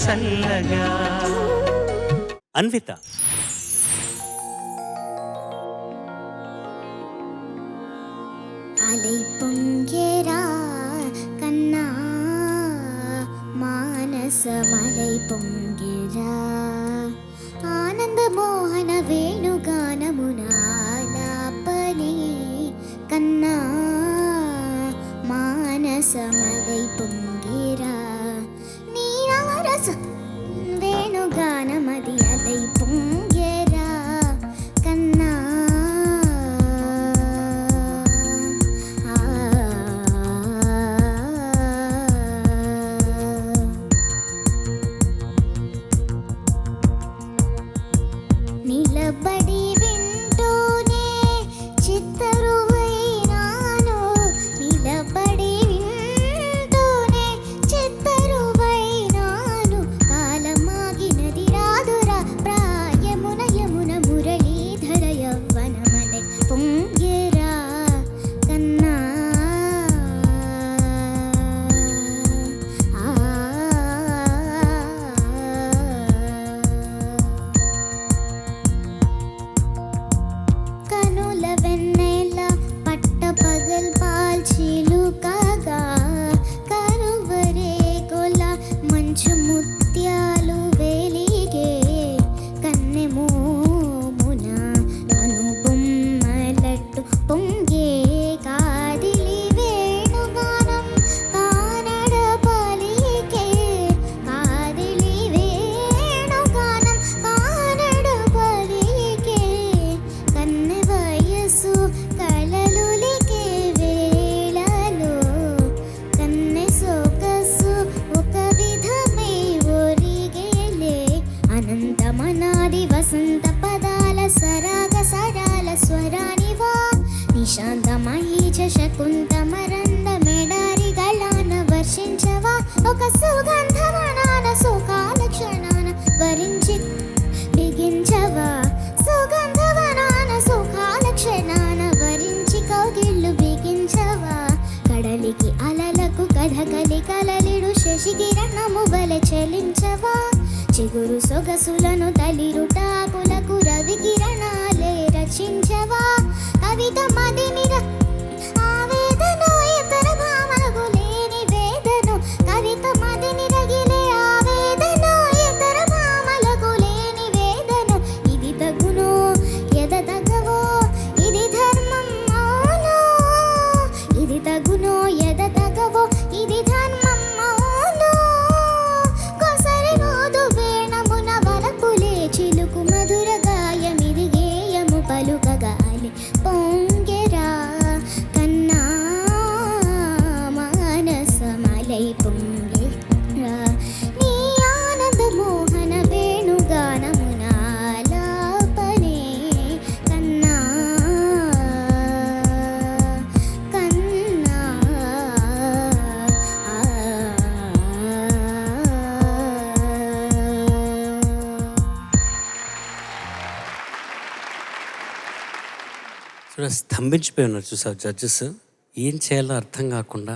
చల్లగా. అన్విత అలై పొంగేరా కన్నా మానసమలై పొంగేరా ఆనంద మోహన వేణుగానమునాలాపనే కన్నా మానసమలై పొంగేరా నీరవరస వేణుగానమది అలై పొంగేరా కన్నా నిలబడి వింటూనే చిత్తరువైనాను నిలబడి వింటూనే చిత్తరువైనాను కాలమాగినది రాదురా ప్రాయమున యమున మురళీధర యవ్వనమలై పొంగేరా కన్నా కనుల వెన్నెల పట్ట పగల్ పాల్చిలు కాగా కరువరే కొల మంచు ముత్యాలు వెలిగే కన్నెమోమున అనుబొమ్మలట్టు పొంగే కాదిలి వేణుగానం కానడ పలికే కాదిలి వేణుగానం కానడ పలికే కన్నె వయసు కలలులికే వేళలో కన్నె సొగసు ఒక విధమై ఒరిగేలే అనంతమనాది వసంత పదాల సరాగ సరాల స్వరానివా నిశాంత మహీజ శకుంత మరంద మెడారి గళాన వర్షించవా ఒక సుగంధవనాన సుఖాల క్షణాన వరించి బిగించవా సుగంధవనాన సుఖాల క్షణాన వరించి కౌగిళ్ళు బిగించవా కడలికి అలలకు కథకలి కలలిడు శశికిరణము వలె చలించవా చిగురు సొగసులను తలిరుటాకులకు రవి కిరణాలే రచించవా కవిత మదినిర ఆవేదను ఇతర భామలకు లేని వేదను కవిత మదిని రగిలే ఆవేదను ఇతర భామలకు లేని వేదను ఇది తగునో ఎద తగవో ఇది ధర్మం అవును ఇది తగునో ఎద తగవో ఇది ధర్మం అవును కొసరి రోదు వేణమున వరకులే చిలుకు మధుర గాయమిది గేయము పలుకగాలి పొంగెరా కన్నా మానసమలై పొంగెరా నీ ఆనంద మోహన వేణుగానమునాలాపనే కన్నా కన్నా చూడ స్తంభించిపోయి ఉన్నారు చూసావు జడ్జెస్. ఏం చేయాలో అర్థం కాకుండా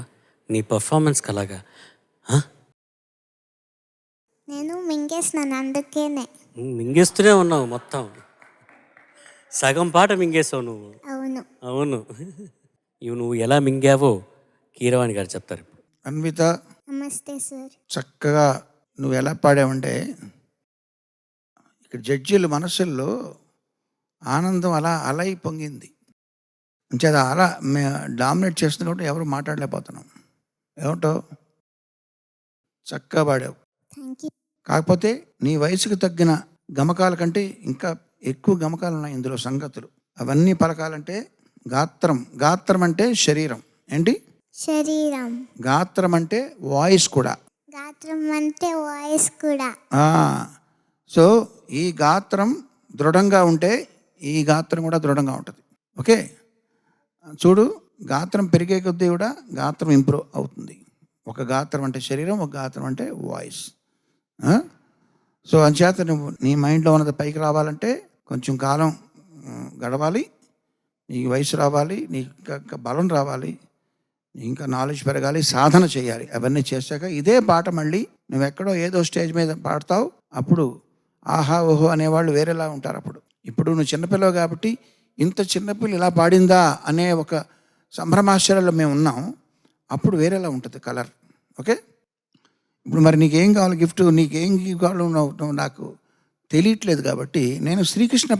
నీ పర్ఫార్మెన్స్కి అలాగా. నేను మింగేసినాను అందుకేనే. మింగేస్తూనే ఉన్నావు మొత్తం, సగం పాట మింగేసావు నువ్వు. అవును. అవును, ఇవి నువ్వు ఎలా మింగావో కీరవాణి గారు చెప్తారు. అన్విత, నమస్తే సార్. చక్కగా నువ్వు ఎలా పాడావంటే ఇక్కడ జడ్జీల మనసుల్లో ఆనందం అలా అలై పొంగింది. అంచేది అలా డామినేట్ చేస్తున్నప్పుడు ఎవరు మాట్లాడలేకపోతున్నాం. ఏమంటావు? చక్కగా పాడావు. Thank you. కాకపోతే నీ వయసుకు తగ్గిన గమకాల కంటే ఇంకా ఎక్కువ గమకాలు ఉన్నాయి ఇందులో. సంగతులు అవన్నీ పలకాలంటే గాత్రం. గాత్రం అంటే శరీరం. ఏంటి? శరీరం. గాత్రం అంటే వాయిస్ కూడా. గాత్రం అంటే వాయిస్ కూడా. సో ఈ గాత్రం దృఢంగా ఉంటే ఈ గాత్రం కూడా దృఢంగా ఉంటుంది. ఓకే, చూడు, గాత్రం పెరిగే కొద్దీ కూడా గాత్రం ఇంప్రూవ్ అవుతుంది. ఒక గాత్రం అంటే శరీరం, ఒక గాత్రం అంటే వాయిస్. సో అంచేత నువ్వు నీ మైండ్లో ఉన్నది పైకి రావాలంటే కొంచెం కాలం గడవాలి, నీకు వయసు రావాలి, నీకు బలం రావాలి, ఇంకా నాలెడ్జ్ పెరగాలి, సాధన చేయాలి. అవన్నీ చేశాక ఇదే పాట మళ్ళీ నువ్వెక్కడో ఏదో స్టేజ్ మీద పాడతావు, అప్పుడు ఆహా ఓహో అనేవాళ్ళు వేరేలా ఉంటారు. ఇప్పుడు నువ్వు చిన్నపిల్లవు కాబట్టి ఇంత చిన్నపిల్ల ఇలా పాడిందా అనే ఒక సంభ్రమాశ్చర్యాల్లో మేము ఉన్నాం. అప్పుడు వేరేలా ఉంటుంది కలర్. ఓకే, ఇప్పుడు మరి నీకేం కావాలి గిఫ్ట్, నీకేం కావాలో నువ్వు నాకు తెలియట్లేదు. కాబట్టి నేను శ్రీకృష్ణ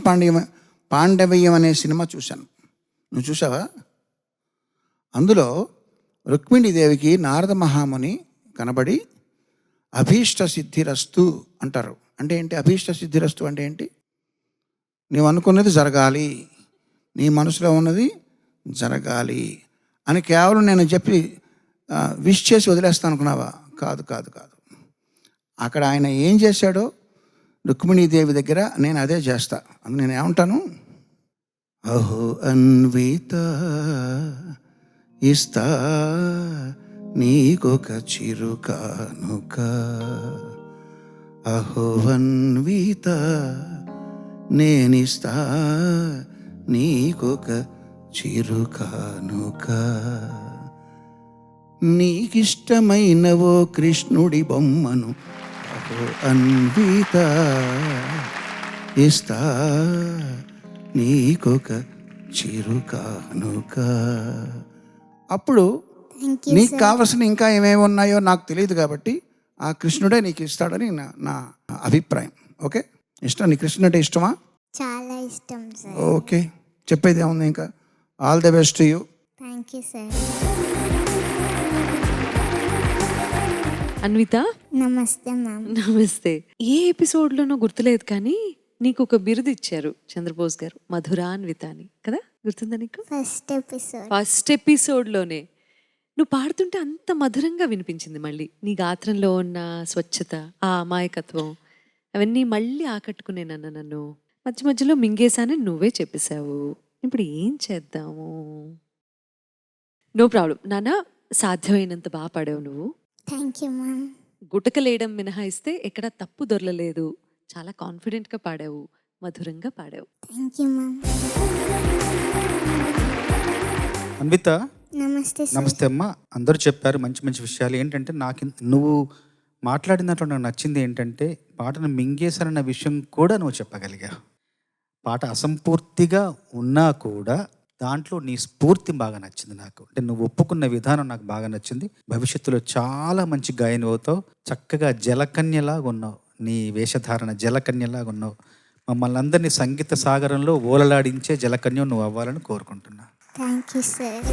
పాండవీయం అనే సినిమా చూశాను. నువ్వు చూసావా? అందులో రుక్మిణీదేవికి నారద మహాముని కనబడి అభీష్ట సిద్ధిరస్తు అంటారు. అంటే ఏంటి అభీష్ట సిద్ధిరస్తు అంటే ఏంటి? నీవు అనుకున్నది జరగాలి, నీ మనసులో ఉన్నది జరగాలి అని కేవలం నేను చెప్పి విష్ చేసి వదిలేస్తాను అనుకున్నావా? కాదు కాదు కాదు. అక్కడ ఆయన ఏం చేశాడో రుక్మిణీదేవి దగ్గర నేను అదే చేస్తా. అందుకు నేను ఏమంటాను, అహో అన్విత ఇస్తా నీకొక చిరు కానుక, అహో అన్విత నేనిస్తా నీకొక చిరు కానుక, నీకిష్టమైనవో కృష్ణుడి బొమ్మను అహో అన్విత ఇస్తా నీకొక చిరు కానుక. అప్పుడు థ్యాంక్ యూ నీకు సార్. కావలసిన ఇంకా ఏమేమి ఉన్నాయో నాకు తెలియదు కాబట్టి ఆ కృష్ణుడే నీకు ఇస్తాడని నా అభిప్రాయం. ఓకే, ఇష్టం? నీ కృష్ణుడు అంటే ఇష్టమా? చాలా ఇష్టం సార్. ఓకే, చెప్పేది ఏముంది ఇంకా. All the best to you. Thank you sir. Anvitha, నమస్తే మ్యామ్. నమస్తే. ఏ ఎపిసోడ్లోనో గుర్తులేదు కానీ నీకు ఒక బిరుదు ఇచ్చారు చంద్రబోస్ గారు, మధురాన్విత అని కదా, గుర్తుందా నీకు? ఫస్ట్ ఎపిసోడ్లోనే నువ్వు పాడుతుంటే అంత మధురంగా వినిపించింది. మళ్ళీ నీ గాత్రంలో ఉన్న స్వచ్ఛత, ఆ అమాయకత్వం, అవన్నీ మళ్ళీ ఆకట్టుకునే నన్ను మధ్య మధ్యలో మింగేశానని నువ్వే చెప్పేశావు. ఇప్పుడు ఏం చేద్దాము? నో ప్రాబ్లం నాన్న, సాధ్యమైనంత బాగా పాడావు నువ్వు. Thank you ma'am. గుటకలేయడం మినహాయిస్తే ఎక్కడ తప్పు దొరలలేదు. చాలా కాన్ఫిడెంట్గా పాడావు, మధురంగా పాడావు. Thank you ma'am. అన్విత, నమస్తే సార్. నమస్తే అమ్మ. అందరూ చెప్పారు మంచి మంచి విషయాలు. ఏంటంటే నాకు నువ్వు మాట్లాడిన దాంట్లో నాకు నచ్చింది ఏంటంటే పాటను మింగేశారన్న విషయం కూడా నువ్వు చెప్పగలిగావు. పాట అసంపూర్తిగా ఉన్నా కూడా దాంట్లో నీ స్ఫూర్తి బాగా నచ్చింది నాకు. అంటే నువ్వు ఒప్పుకున్న విధానం నాకు బాగా నచ్చింది. భవిష్యత్తులో చాలా మంచి గాయని అవుతావు. చక్కగా జలకన్యలాగా ఉన్నావు, నీ వేషధారణ జలకన్యలాగా ఉన్నావు. మమ్మల్ని అందరినీ సంగీత సాగరంలో ఓలలాడించే జలకన్యం నువ్వు అవ్వాలని కోరుకుంటున్నా. Thank you sir.